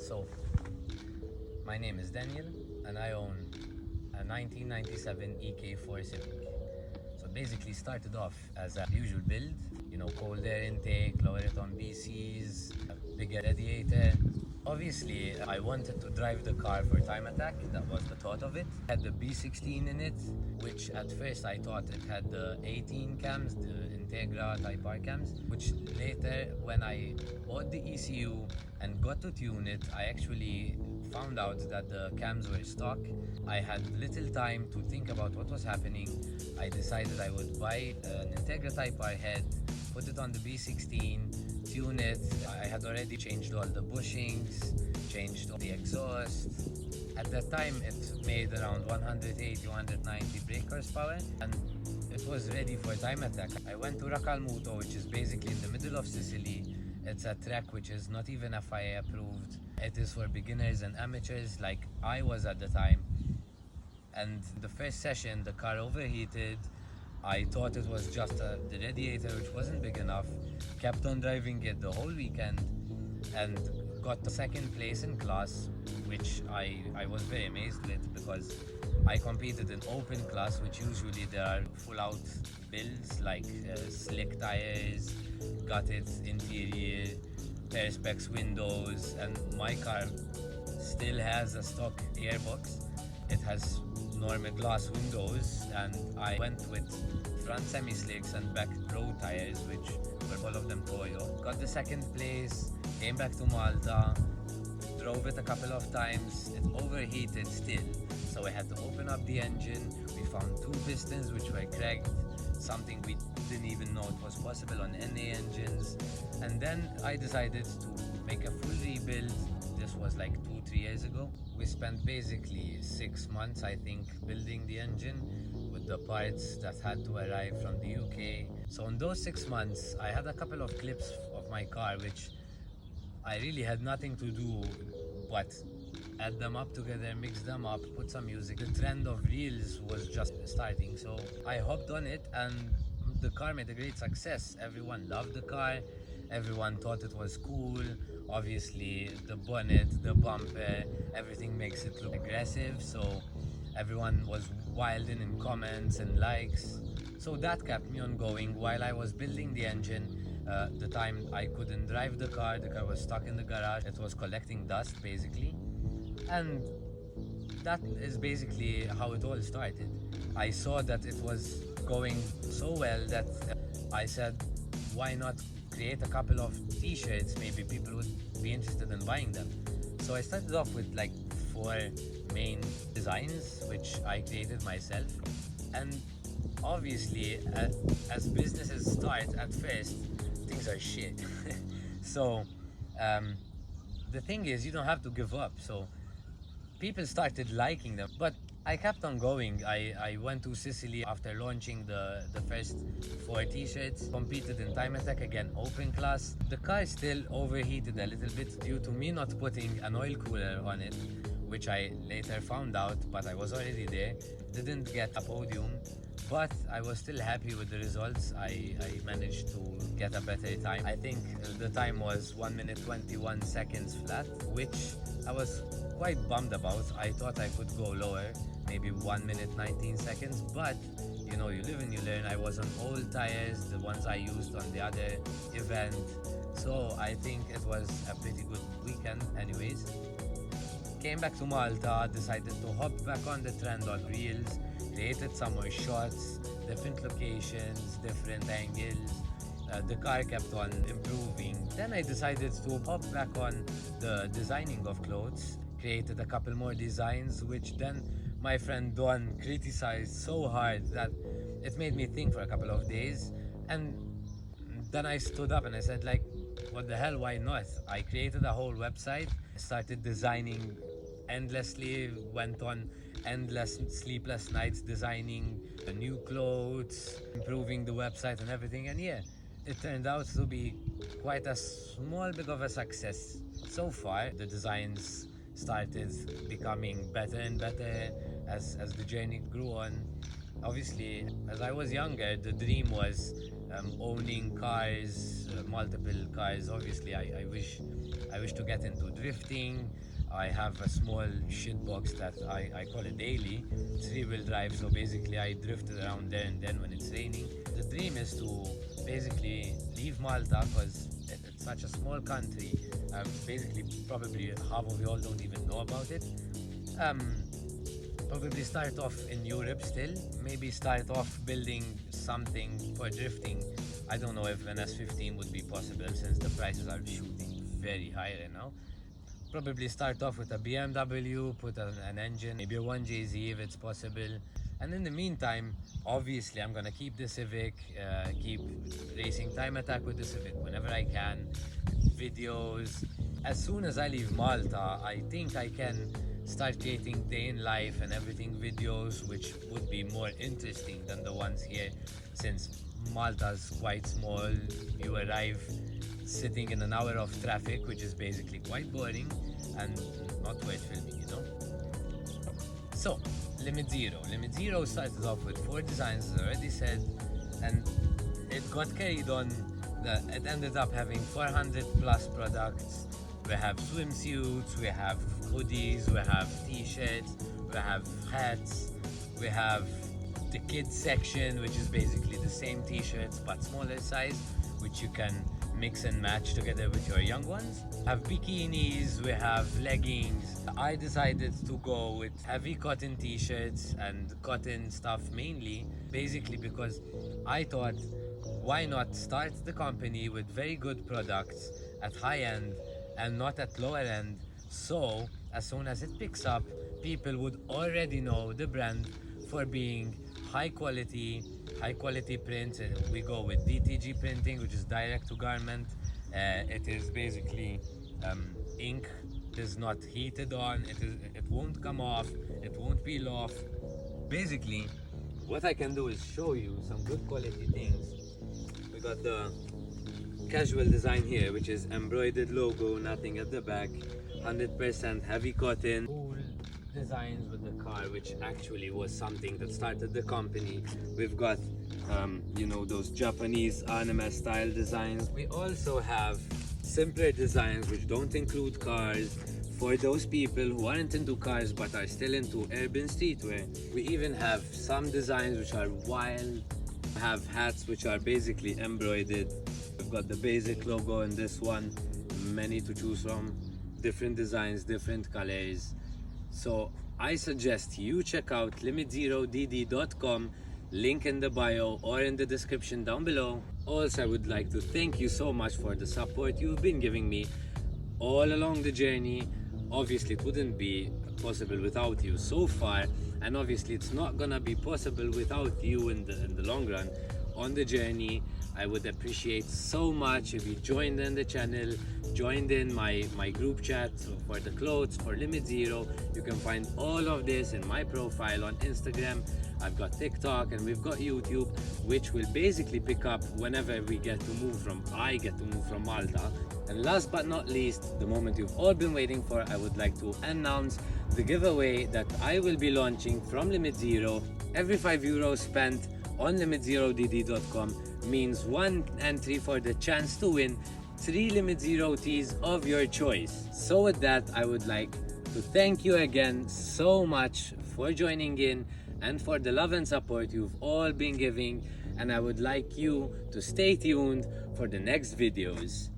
So, my name is Daniel and I own a 1997 EK4 Civic. So basically started off as a usual build, cold air intake, lower it on BCs, a bigger radiator. Obviously, I wanted to drive the car for time attack. That was the thought of it. Had the B16 in it, which at first I thought it had the 18 cams, the Integra Type R cams, which later when I bought the ECU and got to tune it, I actually found out that the cams were stock. I had little time to think about what was happening. I decided I would buy an Integra Type R head, put it on the B16, tune it. I had already changed all the bushings, changed all the exhaust. At that time, it made around 180, 190 brake horsepower, and it was ready for time attack. I went to Racalmuto, which is basically in the middle of Sicily. It's a track which is not even FIA approved. It is for beginners and amateurs like I was at the time. And the first session, the car overheated. I thought it was just the radiator, which wasn't big enough. Kept on driving it the whole weekend and got the second place in class, which I was very amazed with because I competed in open class, which usually there are full out builds like slick tires, gutted interior, perspex windows, and my car still has a stock airbox. It has normal glass windows, and I went with front semi-slicks and back road tires, which were all of them Toyo. Got the second place, came back to Malta, drove it a couple of times. It overheated still, so I had to open up the engine. We found two pistons which were cracked, something we didn't even know it was possible on NA engines. And then I decided to make a full rebuild. This was like 2-3 years ago. We spent basically 6 months, I think, building the engine with the parts that had to arrive from the UK. So in those 6 months, I had a couple of clips of my car which I really had nothing to do but add them up together, mix them up, put some music. The trend of reels was just starting, so I hopped on it and the car made a great success. Everyone loved the car, everyone thought it was cool. Obviously, the bonnet, the bumper, everything makes it look aggressive, so everyone was wilding in comments and likes. So that kept me on going while I was building the engine. The time I couldn't drive the car was stuck in the garage. It was collecting dust basically, and that is basically how it all started. I saw that it was going so well that I said, why not create a couple of t-shirts? Maybe people would be interested in buying them. So I started off with like 4 main designs which I created myself, and obviously as businesses start, at first things are shit. So the thing is, you don't have to give up. So people started liking them, but I kept on going. I went to Sicily after launching the first 4 t-shirts, competed in time attack again, open class. The car still overheated a little bit due to me not putting an oil cooler on it, which I later found out, but I was already there. Didn't get a podium, but I was still happy with the results. I managed to get a better time. I think the time was 1 minute 21 seconds flat, which I was quite bummed about. I thought I could go lower, maybe 1 minute 19 seconds, but you live and you learn. I was on old tires, the ones I used on the other event, so I think it was a pretty good weekend anyways. Came back to Malta, decided to hop back on the trend on reels, created some more shots, different locations, different angles. The car kept on improving. Then I decided to hop back on the designing of clothes, created a couple more designs, which then my friend Don criticized so hard that it made me think for a couple of days. And then I stood up and I said, like, what the hell, why not? I created a whole website, started designing endlessly, went on endless sleepless nights designing new clothes, improving the website and everything. And yeah, it turned out to be quite a small bit of a success. So far, the designs started becoming better and better as the journey grew on. Obviously, as I was younger, the dream was owning cars, multiple cars. Obviously, I wish to get into drifting. I have a small shit box that I call it daily. It's rear-wheel drive, so basically I drift around there and then when it's raining. The dream is to basically leave Malta because it's such a small country. Basically, probably half of you all don't even know about it. Probably start off in Europe still. Maybe start off building something for drifting. I don't know if an S15 would be possible since the prices are shooting very high right now. Probably start off with a BMW, put an engine, maybe a 1JZ if it's possible. And in the meantime, obviously I'm gonna keep the Civic, keep racing time attack with the Civic whenever I can, videos. As soon as I leave Malta, I think I can start creating day in life and everything videos, which would be more interesting than the ones here, since Malta's quite small. You arrive sitting in an hour of traffic, which is basically quite boring and not worth filming, you know? So, LimitZero started off with 4 designs, as I already said, and it got carried on. It ended up having 400 plus products. We have swimsuits, we have hoodies, we have t-shirts, we have hats, we have the kids section, which is basically the same t-shirts but smaller size, which you can mix and match together with your young ones. We have bikinis, we have leggings. I decided to go with heavy cotton t-shirts and cotton stuff mainly, basically because I thought, why not start the company with very good products at high end and not at lower end, so as soon as it picks up, people would already know the brand for being high quality prints. We go with DTG printing, which is direct to garment. It is basically ink. It is not heated on. It won't come off. It won't peel off. Basically, what I can do is show you some good quality things. We got the casual design here, which is embroidered logo, nothing at the back, 100% heavy cotton. Cool designs with the car, which actually was something that started the company. We've got you know, those Japanese anime style designs. We also have simpler designs which don't include cars for those people who aren't into cars but are still into urban streetwear. We even have some designs which are wild. We have hats which are basically embroidered. We've got the basic logo in this one, many to choose from, different designs, different colors. So I suggest you check out limitzerodd.com, link in the bio or in the description down below. Also, I would like to thank you so much for the support you've been giving me all along the journey. Obviously it wouldn't be possible without you so far, and obviously it's not gonna be possible without you in the long run. On the journey, I would appreciate so much if you joined in the channel, joined in my group chat for the clothes, for LimitZero. You can find all of this in my profile on Instagram. I've got TikTok and we've got YouTube, which will basically pick up whenever I get to move from Malta. And last but not least, the moment you've all been waiting for, I would like to announce the giveaway that I will be launching from LimitZero. Every €5 spent on limitzerodd.com means 1 entry for the chance to win 3 LimitZero tees of your choice. So with that, I would like to thank you again so much for joining in and for the love and support you've all been giving, and I would like you to stay tuned for the next videos.